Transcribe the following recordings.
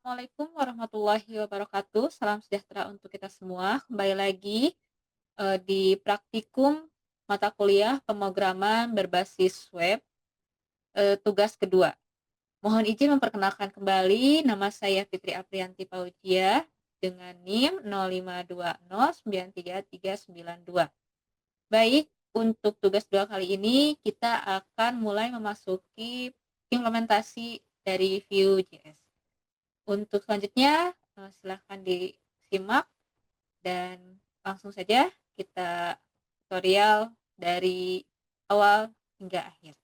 Assalamualaikum warahmatullahi wabarakatuh. Salam sejahtera untuk kita semua. Kembali lagi di praktikum mata kuliah pemrograman berbasis web, tugas kedua. Mohon izin memperkenalkan kembali, nama saya Fitri Aprianti Paujia dengan NIM 0520933392. Baik, untuk tugas dua kali ini kita akan mulai memasuki implementasi dari Vue.js. Untuk selanjutnya, silahkan disimak dan langsung saja kita tutorial dari awal hingga akhir.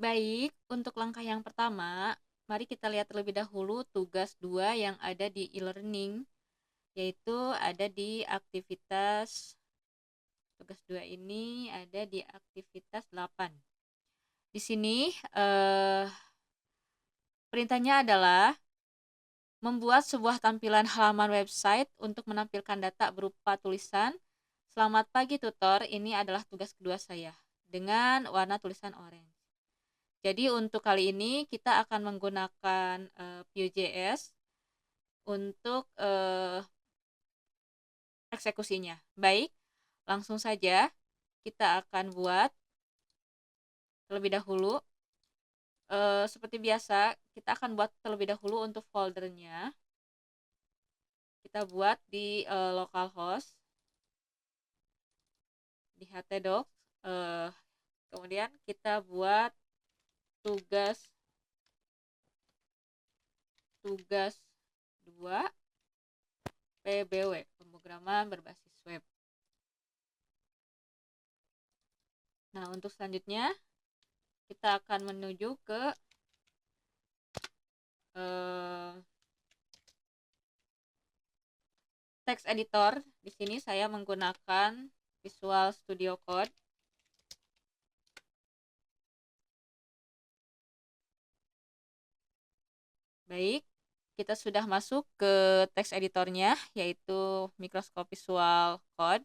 Baik, untuk langkah yang pertama, mari kita lihat terlebih dahulu tugas 2 yang ada di e-learning, yaitu ada di aktivitas tugas 2 ini ada di aktivitas 8. Di sini perintahnya adalah membuat sebuah tampilan halaman website untuk menampilkan data berupa tulisan, "Selamat pagi tutor, ini adalah tugas kedua saya," dengan warna tulisan orange. Jadi untuk kali ini kita akan menggunakan Vue.js untuk eksekusinya. Baik, langsung saja kita akan buat terlebih dahulu. Seperti biasa, kita akan buat terlebih dahulu untuk foldernya. Kita buat di localhost, di htdocs, kemudian kita buat tugas tugas 2 PBW, pemrograman berbasis web. Nah, untuk selanjutnya kita akan menuju ke text editor. Di sini saya menggunakan Visual Studio Code. Baik, kita sudah masuk ke text editornya, yaitu Microsoft Visual Code.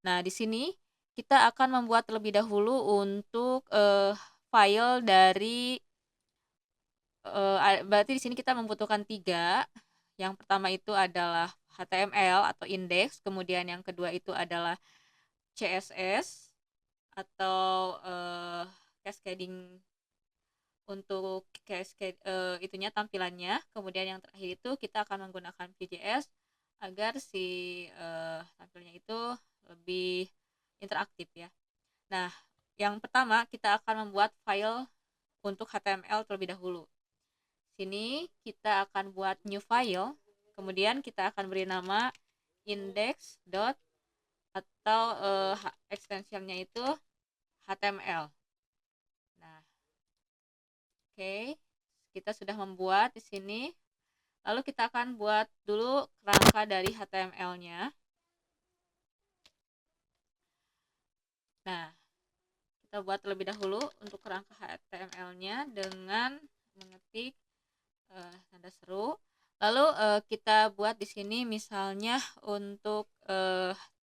Nah, di sini kita akan membuat terlebih dahulu untuk file dari berarti di sini kita membutuhkan 3. Yang pertama itu adalah HTML atau index, kemudian yang kedua itu adalah CSS atau cascading untuk itunya tampilannya. Kemudian yang terakhir itu kita akan menggunakan Vue.js agar si tampilnya itu lebih interaktif ya. Nah, yang pertama kita akan membuat file untuk HTML terlebih dahulu. Sini kita akan buat new file, kemudian kita akan beri nama index. Atau extensionnya itu HTML. Nah, oke. Kita sudah membuat di sini. Lalu kita akan buat dulu kerangka dari HTML-nya. Nah, kita buat terlebih dahulu untuk kerangka HTML-nya dengan mengetik tanda seru. Lalu kita buat di sini misalnya untuk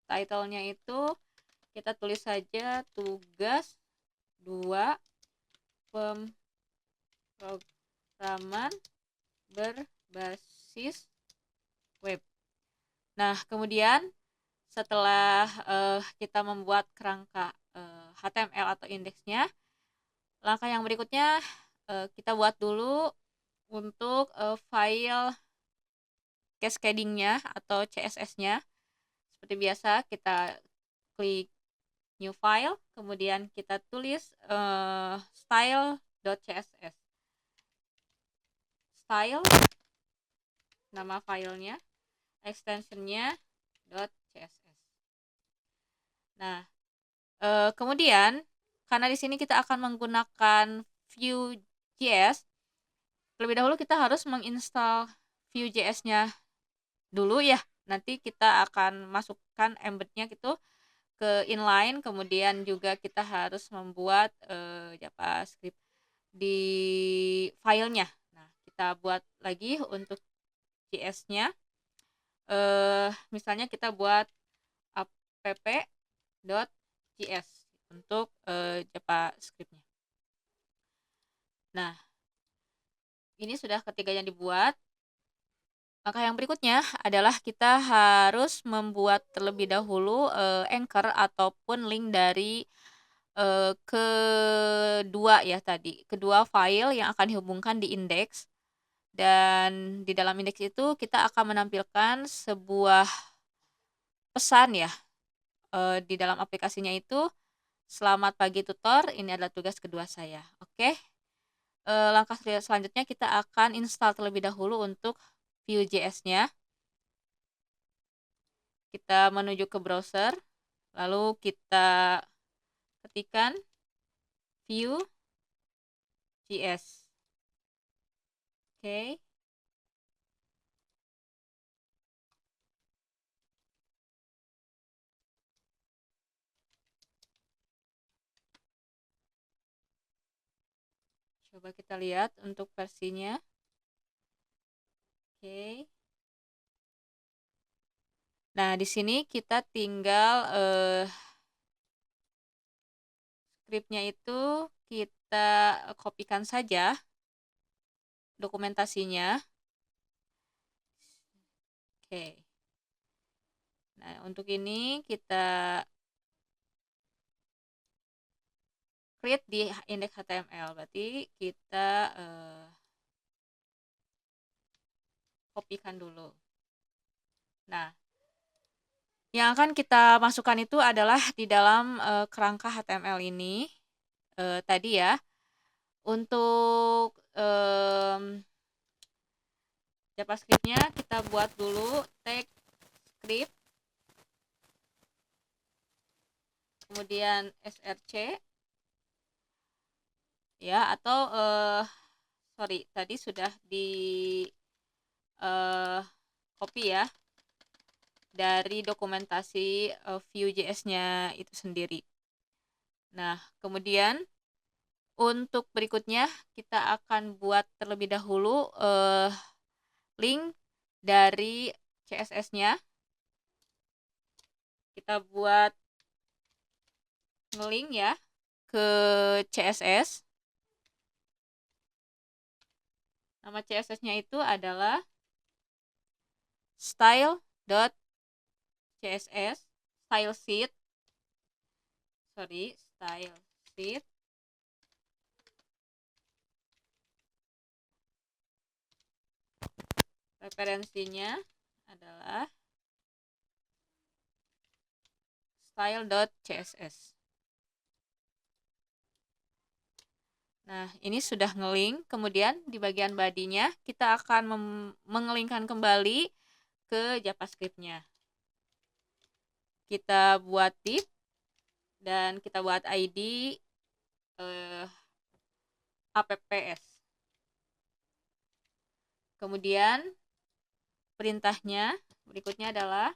title-nya itu kita tulis saja tugas 2 pemrograman berbasis web. Nah, kemudian setelah kita membuat kerangka HTML atau indeksnya, langkah yang berikutnya kita buat dulu untuk file cascading-nya atau CSS-nya. Seperti biasa, kita klik new file, kemudian kita tulis style.css. Style, nama filenya, extensionnya .css. Nah, kemudian karena di sini kita akan menggunakan Vue.js, terlebih dahulu kita harus menginstal Vue.js-nya dulu ya. Nanti kita akan masukkan embed-nya gitu ke inline, kemudian juga kita harus membuat JavaScript di filenya. Nah, kita buat lagi untuk JS-nya. Misalnya kita buat app.js untuk JavaScript-nya. Nah, ini sudah ketiganya dibuat. Langkah yang berikutnya adalah kita harus membuat terlebih dahulu anchor ataupun link dari kedua ya tadi, kedua file yang akan dihubungkan di indeks. Dan di dalam indeks itu kita akan menampilkan sebuah pesan ya di dalam aplikasinya itu, selamat pagi tutor, ini adalah tugas kedua saya. Oke. Langkah selanjutnya kita akan install terlebih dahulu untuk Vue.js-nya. Kita menuju ke browser, lalu kita ketikkan Vue.js. Oke. Coba kita lihat untuk versinya. Oke. Nah, di sini kita tinggal scriptnya itu kita kopikan saja dokumentasinya. Oke. Nah, untuk ini kita create di index HTML. Berarti kita kopikan dulu. Nah, yang akan kita masukkan itu adalah di dalam kerangka HTML ini tadi ya. Untuk JavaScript-nya kita buat dulu tag script, kemudian src ya, atau sorry tadi sudah di copy ya dari dokumentasi Vue.js-nya itu sendiri. Nah, kemudian untuk berikutnya kita akan buat terlebih dahulu link dari CSS-nya. Kita buat nge-link ya ke CSS. Nama CSS-nya itu adalah style.css, style sheet. Referensinya adalah style.css. Nah, ini sudah ngelink. Kemudian di bagian bodinya kita akan mengelingkan kembali ke JavaScript-nya. Kita buat div dan kita buat ID apps. Kemudian perintahnya berikutnya adalah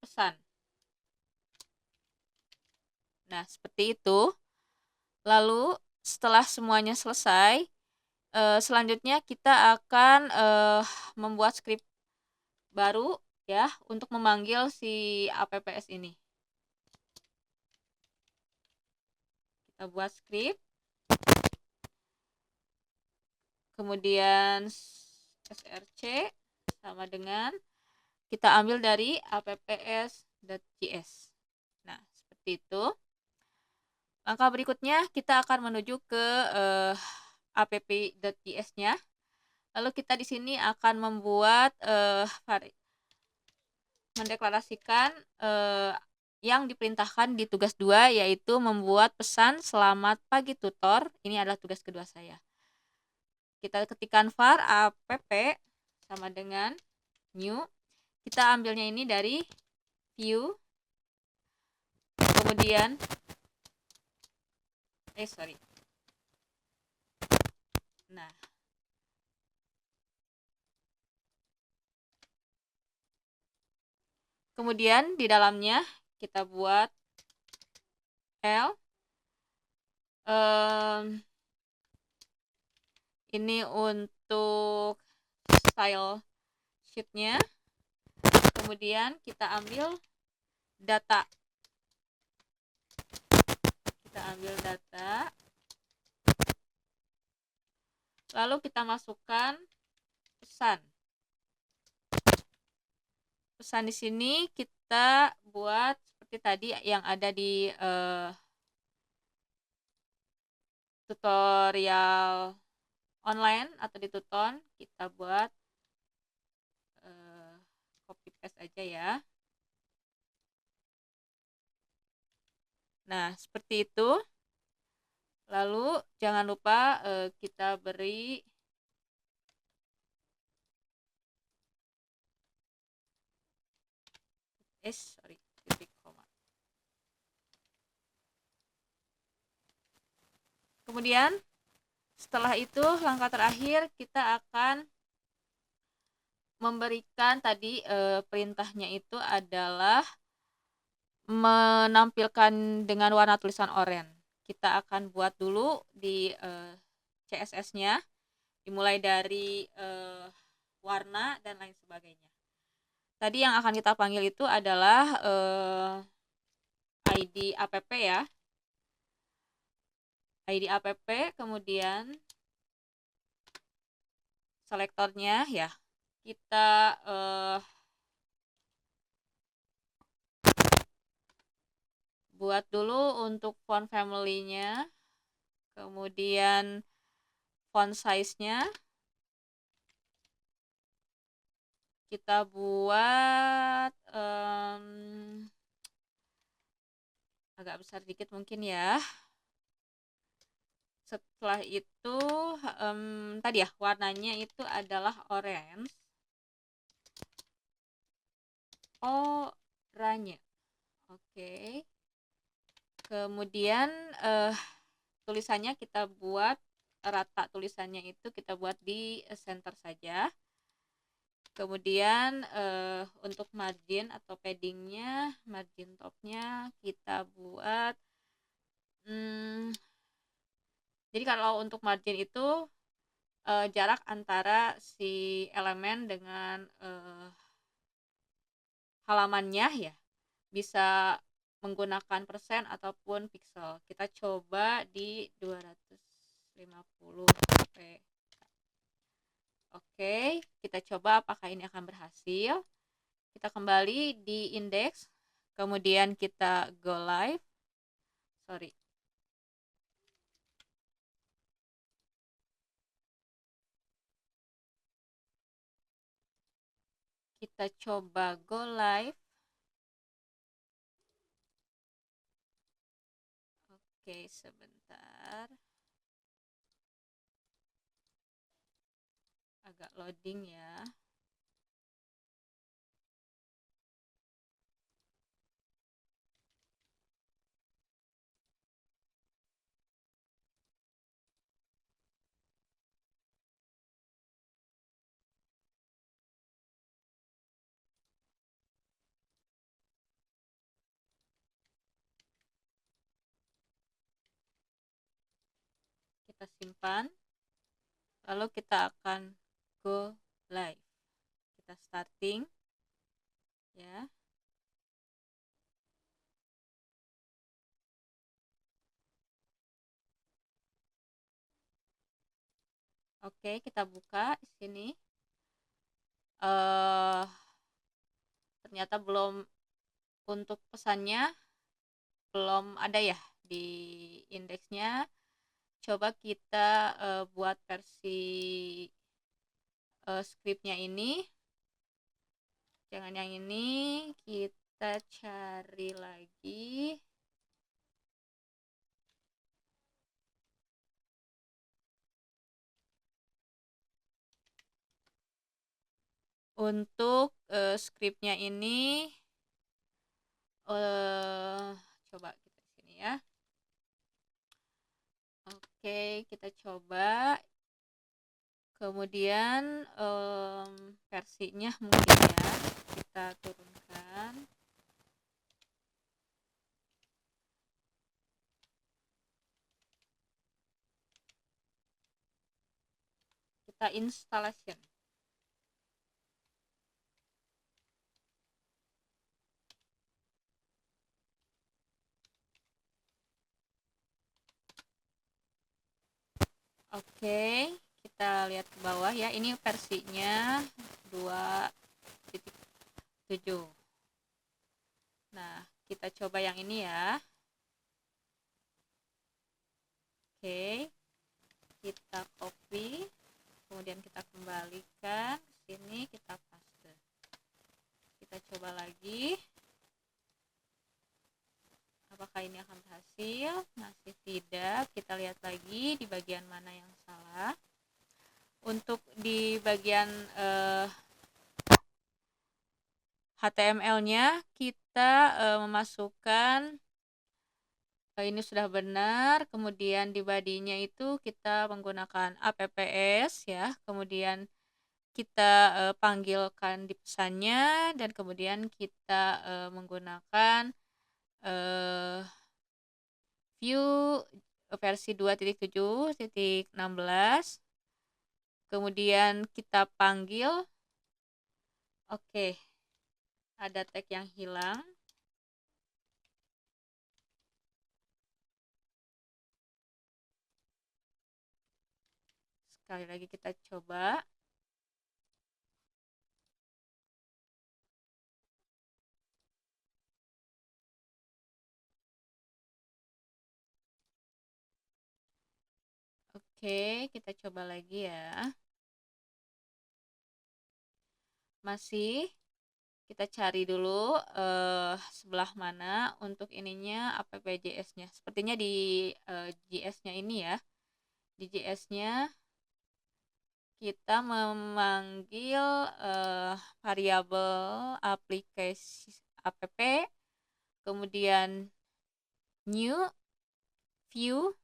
pesan. Nah, seperti itu. Lalu setelah semuanya selesai, selanjutnya kita akan membuat script baru ya untuk memanggil si apps ini. Kita buat script, kemudian src sama dengan kita ambil dari apps.js. Nah, seperti itu. Langkah berikutnya kita akan menuju ke app.js-nya. Lalu kita di sini akan membuat mendeklarasikan yang diperintahkan di tugas 2, yaitu membuat pesan selamat pagi tutor. Ini adalah tugas kedua saya. Kita ketikkan var app sama dengan new. Kita ambilnya ini dari Vue. Kemudian Nah, kemudian di dalamnya kita buat L. Ini untuk style sheet-nya. Kemudian kita ambil data. Lalu kita masukkan pesan. Pesan di sini kita buat seperti tadi yang ada di tutorial online atau di Tuton. Kita buat copy paste aja ya. Nah, seperti itu. Lalu jangan lupa kita beri titik koma. Kemudian setelah itu langkah terakhir kita akan memberikan tadi perintahnya itu adalah menampilkan dengan warna tulisan oranye. Kita akan buat dulu di CSS-nya, dimulai dari warna dan lain sebagainya. Tadi yang akan kita panggil itu adalah ID app ya. ID app, kemudian selektornya ya. Kita buat dulu untuk font family-nya, kemudian font size-nya kita buat agak besar dikit mungkin ya. Setelah itu tadi ya warnanya itu adalah orange. Oranye. Oke. Kemudian tulisannya kita buat rata, tulisannya itu kita buat di center saja. Kemudian untuk margin atau paddingnya, margin topnya kita buat jadi kalau untuk margin itu jarak antara si elemen dengan halamannya ya, bisa menggunakan persen ataupun pixel. Kita coba di 250 pk. Oke, kita coba apakah ini akan berhasil. Kita kembali di index, kemudian kita go live. Kita coba go live. Oke, sebentar. Agak loading ya. Kita simpan. Lalu kita akan go live. Kita starting ya. Oke, kita buka di sini. Ternyata belum, untuk pesannya belum ada ya di indeksnya. Coba kita buat versi scriptnya ini. Jangan yang ini, kita cari lagi. Untuk scriptnya ini coba kita di sini ya. Oke, kita coba. Kemudian versinya mungkin ya kita turunkan. Kita installation. Oke, kita lihat ke bawah ya, ini versinya 2.7. Nah, kita coba yang ini ya. Oke, kita copy, kemudian kita kembalikan ke sini, kita paste. Kita coba lagi. Apakah ini akan berhasil? Masih tidak. Kita lihat lagi di bagian mana yang salah. Untuk di bagian HTML-nya kita memasukkan ini sudah benar, kemudian di body-nya itu kita menggunakan apps ya, kemudian kita panggilkan di pesannya, dan kemudian kita menggunakan view versi 2.7.16, kemudian kita panggil. Oke, ada tag yang hilang. Sekali lagi kita coba. Oke, kita coba lagi ya. Masih kita cari dulu sebelah mana untuk ininya app.js-nya. Sepertinya di JS-nya ini ya. Di JS-nya kita memanggil variabel aplikasi app, kemudian new, view,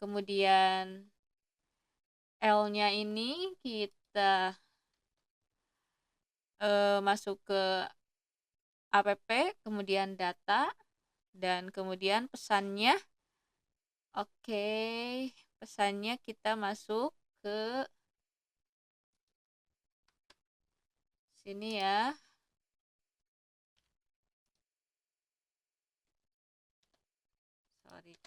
kemudian L-nya ini kita masuk ke app, kemudian data, dan kemudian pesannya. Oke, pesannya kita masuk ke sini ya. Sorry.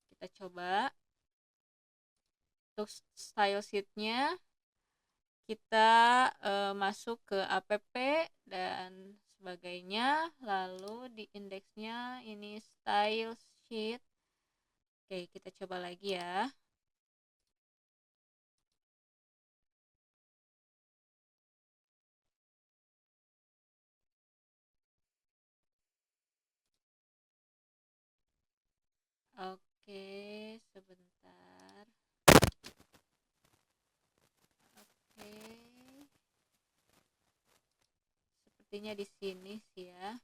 Kita coba. Untuk style sheet-nya kita masuk ke app dan sebagainya, lalu di indeksnya ini style sheet. Oke, kita coba lagi ya. Oke, sebentar. Oke, sepertinya di sini sih ya.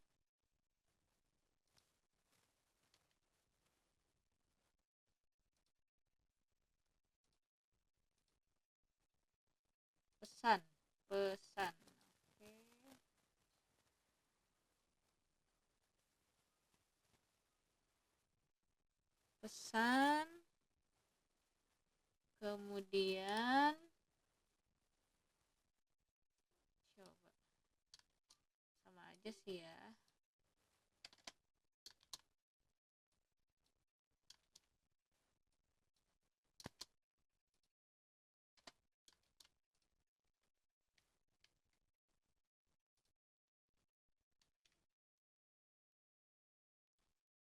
Pesan. Oke. Pesan, kemudian coba sama aja sih ya.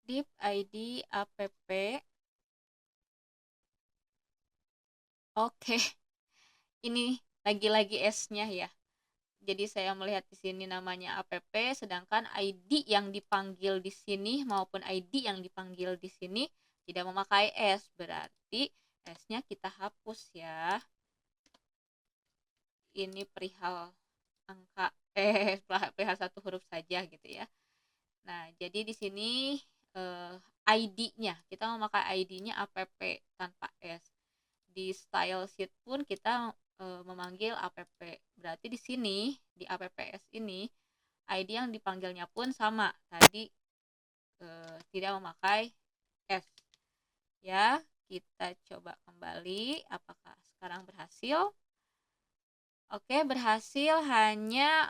Div id app. Oke, ini lagi-lagi S-nya ya. Jadi saya melihat di sini namanya app, sedangkan ID yang dipanggil di sini maupun ID yang dipanggil di sini tidak memakai S. Berarti S-nya kita hapus ya. Ini perihal angka perihal satu huruf saja gitu ya. Nah, jadi di sini ID-nya kita memakai ID-nya app tanpa S. Di style sheet pun kita memanggil app. Berarti di sini di apps ini ID yang dipanggilnya pun sama. Tadi tidak memakai S. Ya, kita coba kembali apakah sekarang berhasil. Oke, berhasil, hanya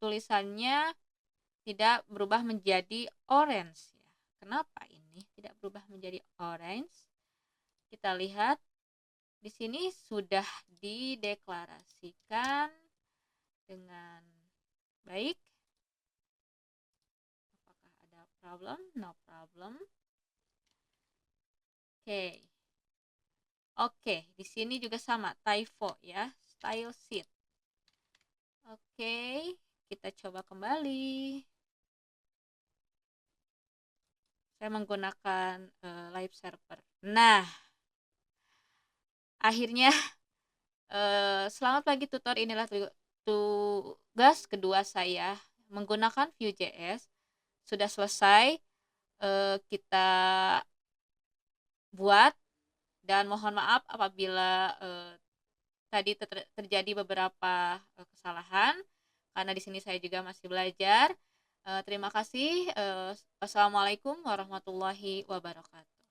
tulisannya tidak berubah menjadi orange ya. Kenapa ini tidak berubah menjadi orange? Kita lihat di sini sudah dideklarasikan dengan baik. Apakah ada problem? No problem. Oke. Oke, di sini juga sama, typo ya, style sheet. Oke, kita coba kembali. Saya menggunakan live server. Nah, akhirnya selamat pagi tutor, inilah tugas kedua saya menggunakan Vue.js. Sudah selesai kita buat, dan mohon maaf apabila tadi terjadi beberapa kesalahan karena di sini saya juga masih belajar. Terima kasih. Wassalamualaikum warahmatullahi wabarakatuh.